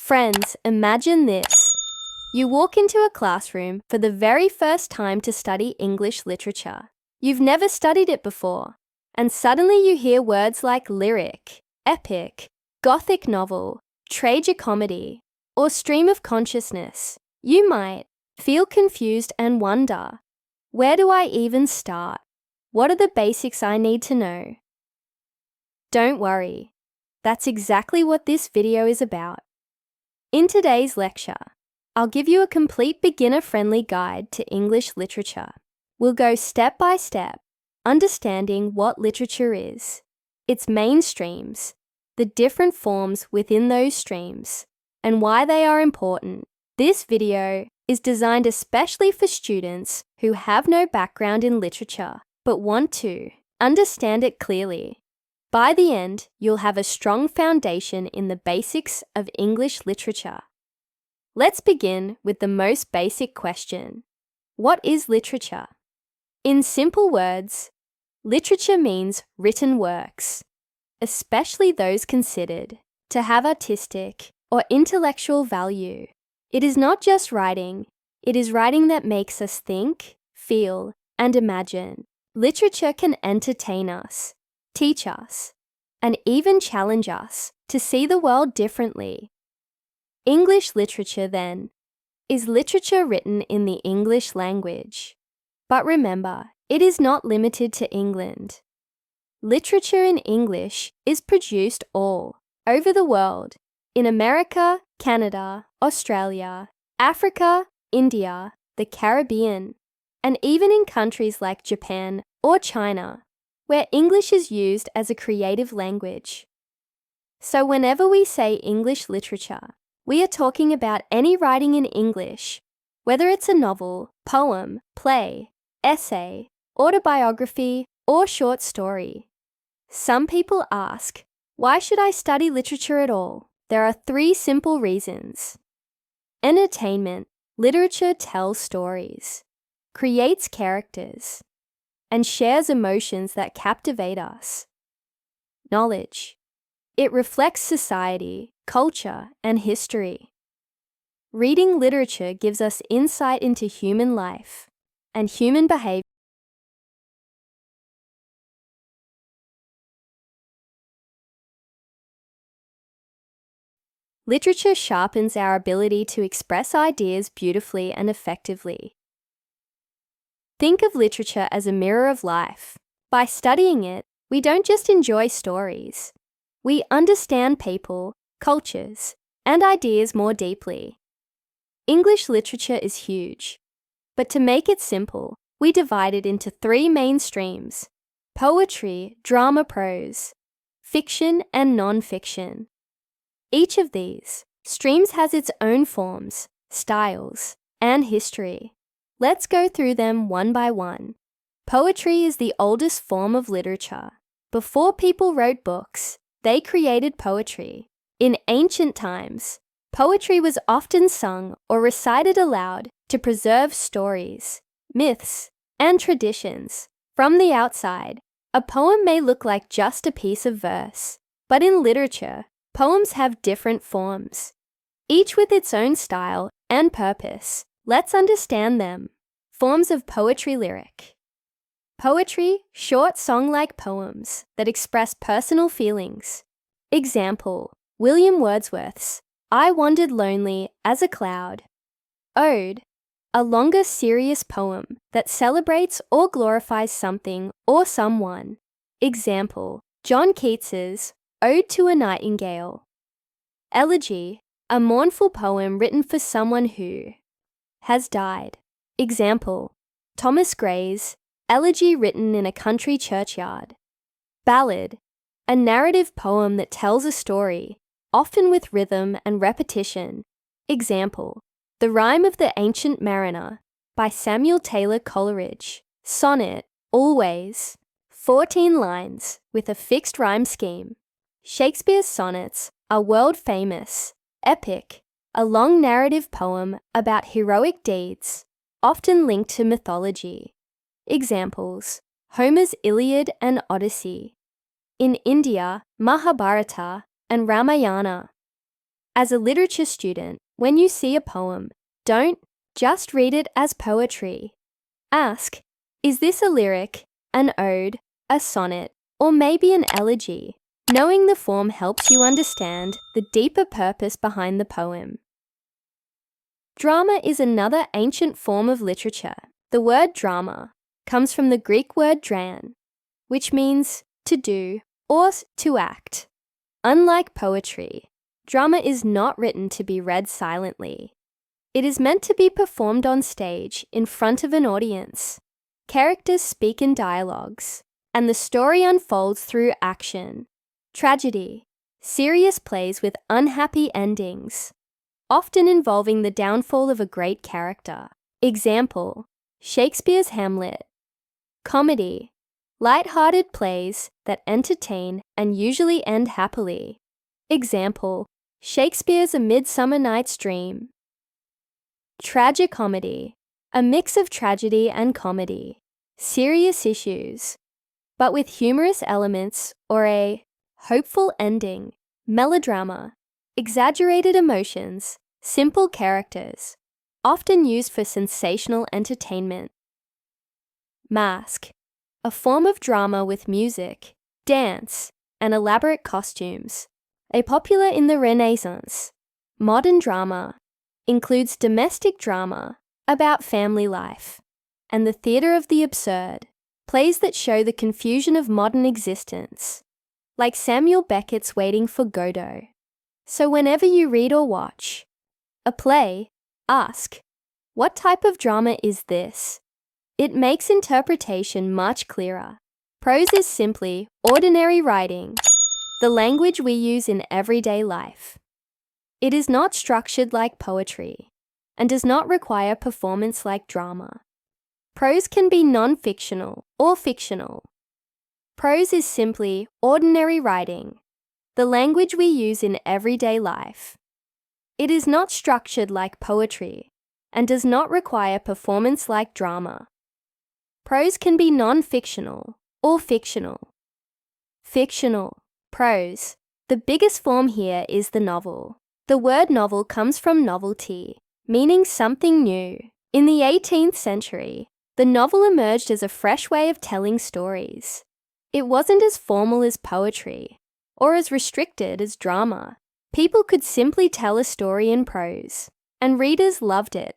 Friends, imagine this. You walk into a classroom for the very first time to study English literature. You've never studied it before, and suddenly you hear words like lyric, epic, gothic novel, tragicomedy, or stream of consciousness. You might feel confused and wonder, where do I even start? What are the basics I need to know? Don't worry, that's exactly what this video is about. In today's lecture, I'll give you a complete beginner-friendly guide to English literature. We'll go step by step, understanding what literature is, its main streams, the different forms within those streams, and why they are important. This video is designed especially for students who have no background in literature but want to understand it clearly. By the end, you'll have a strong foundation in the basics of English literature. Let's begin with the most basic question. What is literature? In simple words, literature means written works, especially those considered to have artistic or intellectual value. It is not just writing, it is writing that makes us think, feel, and imagine. Literature can entertain us, teach us, and even challenge us to see the world differently. English literature, then, is literature written in the English language. But remember, it is not limited to England. Literature in English is produced all over the world, in America, Canada, Australia, Africa, India, the Caribbean, and even in countries like Japan or China, where English is used as a creative language. So whenever we say English literature, we are talking about any writing in English, whether it's a novel, poem, play, essay, autobiography, or short story. Some people ask, why should I study literature at all? There are 3 simple reasons. Entertainment. Literature tells stories, creates characters, and shares emotions that captivate us. Knowledge. It reflects society, culture, and history. Reading literature gives us insight into human life and human behavior. Literature sharpens our ability to express ideas beautifully and effectively. Think of literature as a mirror of life. By studying it, we don't just enjoy stories. We understand people, cultures, and ideas more deeply. English literature is huge, but to make it simple, we divide it into 3 main streams: poetry, drama, prose, fiction, and non-fiction. Each of these streams has its own forms, styles, and history. Let's go through them one by one. Poetry is the oldest form of literature. Before people wrote books, they created poetry. In ancient times, poetry was often sung or recited aloud to preserve stories, myths, and traditions. From the outside, a poem may look like just a piece of verse, but in literature, poems have different forms, each with its own style and purpose. Let's understand them. Forms of poetry. Lyric. Poetry, short song-like poems that express personal feelings. Example, William Wordsworth's I Wandered Lonely as a Cloud. Ode, a longer serious poem that celebrates or glorifies something or someone. Example, John Keats's Ode to a Nightingale. Elegy, a mournful poem written for someone who has died. Example, Thomas Gray's Elegy written in a country churchyard. Ballad, a narrative poem that tells a story, often with rhythm and repetition. Example, The Rime of the Ancient Mariner by Samuel Taylor Coleridge. Sonnet, always, 14 lines with a fixed rhyme scheme. Shakespeare's sonnets are world-famous. Epic, a long narrative poem about heroic deeds, often linked to mythology. Examples, Homer's Iliad and Odyssey. In India, Mahabharata and Ramayana. As a literature student, when you see a poem, don't just read it as poetry. Ask, is this a lyric, an ode, a sonnet, or maybe an elegy? Knowing the form helps you understand the deeper purpose behind the poem. Drama is another ancient form of literature. The word drama comes from the Greek word dran, which means to do or to act. Unlike poetry, drama is not written to be read silently. It is meant to be performed on stage in front of an audience. Characters speak in dialogues, and the story unfolds through action. Tragedy, serious plays with unhappy endings, often involving the downfall of a great character. Example, Shakespeare's Hamlet. Comedy, light-hearted plays that entertain and usually end happily. Example, Shakespeare's A Midsummer Night's Dream. Tragicomedy, a mix of tragedy and comedy, serious issues, but with humorous elements or a hopeful ending. Melodrama, exaggerated emotions, simple characters, often used for sensational entertainment. Masque, a form of drama with music, dance, and elaborate costumes, popular in the Renaissance. Modern drama includes domestic drama about family life, and the theatre of the absurd, plays that show the confusion of modern existence, like Samuel Beckett's Waiting for Godot. So whenever you read or watch a play, ask, what type of drama is this? It makes interpretation much clearer. Prose is simply ordinary writing, the language we use in everyday life. It is not structured like poetry and does not require performance like drama. Prose can be non-fictional or fictional. Prose is simply ordinary writing, the language we use in everyday life. It is not structured like poetry and does not require performance like drama. Prose can be non-fictional or fictional. Fictional, prose. The biggest form here is the novel. The word novel comes from novelty, meaning something new. In the 18th century, the novel emerged as a fresh way of telling stories. It wasn't as formal as poetry, or as restricted as drama. People could simply tell a story in prose, and readers loved it.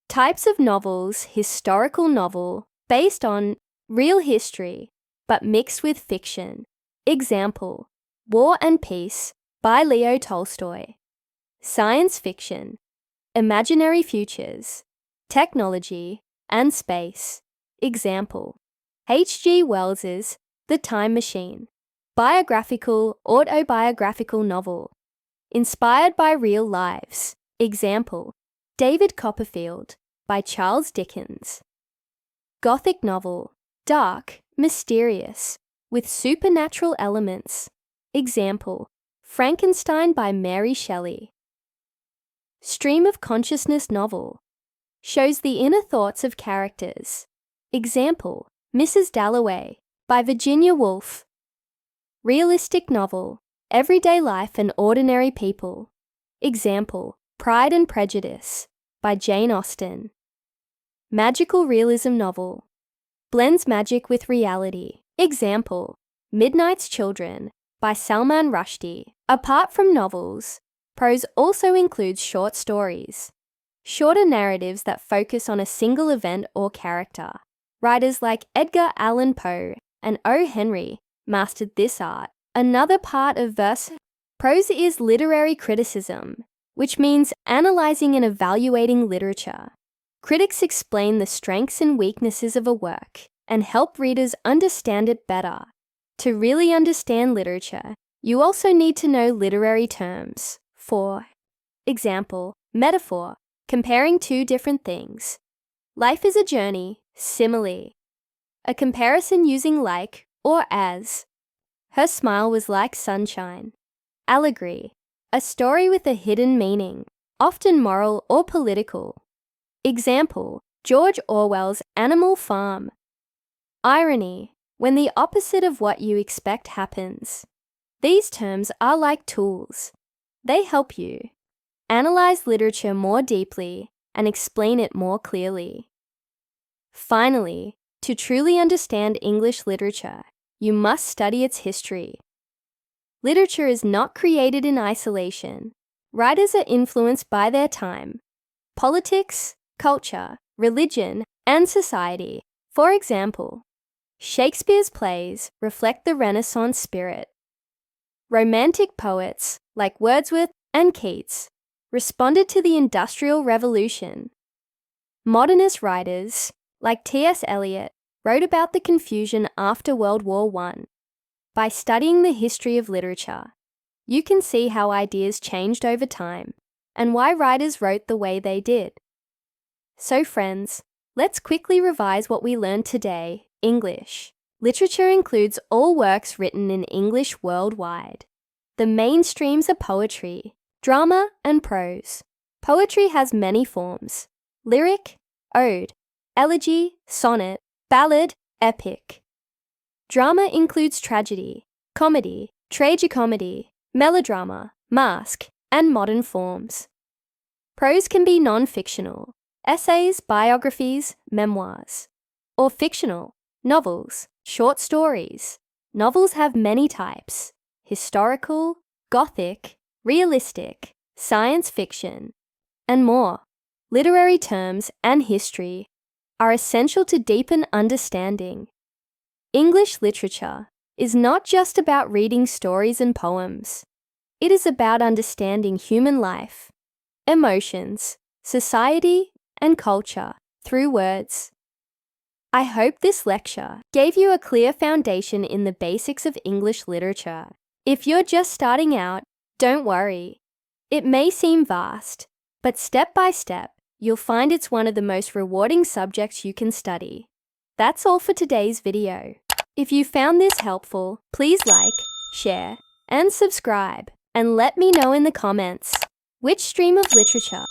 Types of novels: historical novel, based on real history, but mixed with fiction. Example, War and Peace by Leo Tolstoy. Science fiction, imaginary futures, technology, and space. Example, H.G. Wells's The Time Machine. Biographical, autobiographical novel, inspired by real lives. Example, David Copperfield by Charles Dickens. Gothic novel, dark, mysterious, with supernatural elements. Example, Frankenstein by Mary Shelley. Stream of consciousness novel, shows the inner thoughts of characters. Example, Mrs. Dalloway by Virginia Woolf. Realistic novel, everyday life and ordinary people. Example, Pride and Prejudice by Jane Austen. Magical realism novel, blends magic with reality. Example, Midnight's Children by Salman Rushdie. Apart from novels, prose also includes short stories, shorter narratives that focus on a single event or character. Writers like Edgar Allan Poe and O. Henry mastered this art. Another part of verse prose is literary criticism, which means analyzing and evaluating literature. Critics explain the strengths and weaknesses of a work and help readers understand it better. To really understand literature, you also need to know literary terms. For example, metaphor, comparing two different things. Life is a journey, simile, a comparison using like or as. Her smile was like sunshine. Allegory, a story with a hidden meaning, often moral or political. Example, George Orwell's Animal Farm. Irony, when the opposite of what you expect happens. These terms are like tools. They help you analyze literature more deeply and explain it more clearly. Finally, to truly understand English literature, you must study its history. Literature is not created in isolation. Writers are influenced by their time, politics, culture, religion, and society. For example, Shakespeare's plays reflect the Renaissance spirit. Romantic poets like Wordsworth and Keats responded to the Industrial Revolution. Modernist writers like T.S. Eliot wrote about the confusion after World War I. By studying the history of literature, you can see how ideas changed over time and why writers wrote the way they did. So friends, let's quickly revise what we learned today. English. Literature includes all works written in English worldwide. The main streams are poetry, drama, and prose. Poetry has many forms: lyric, ode, elegy, sonnet, ballad, epic. Drama includes tragedy, comedy, tragicomedy, melodrama, masque, and modern forms. Prose can be non-fictional, essays, biographies, memoirs, or fictional, novels, short stories. Novels have many types: historical, gothic, realistic, science fiction, and more. Literary terms and history are essential to deepen understanding. English literature is not just about reading stories and poems. It is about understanding human life, emotions, society, and culture through words. I hope this lecture gave you a clear foundation in the basics of English literature. If you're just starting out, don't worry. It may seem vast, but step by step, you'll find it's one of the most rewarding subjects you can study. That's all for today's video. If you found this helpful, please like, share, and subscribe, and let me know in the comments which stream of literature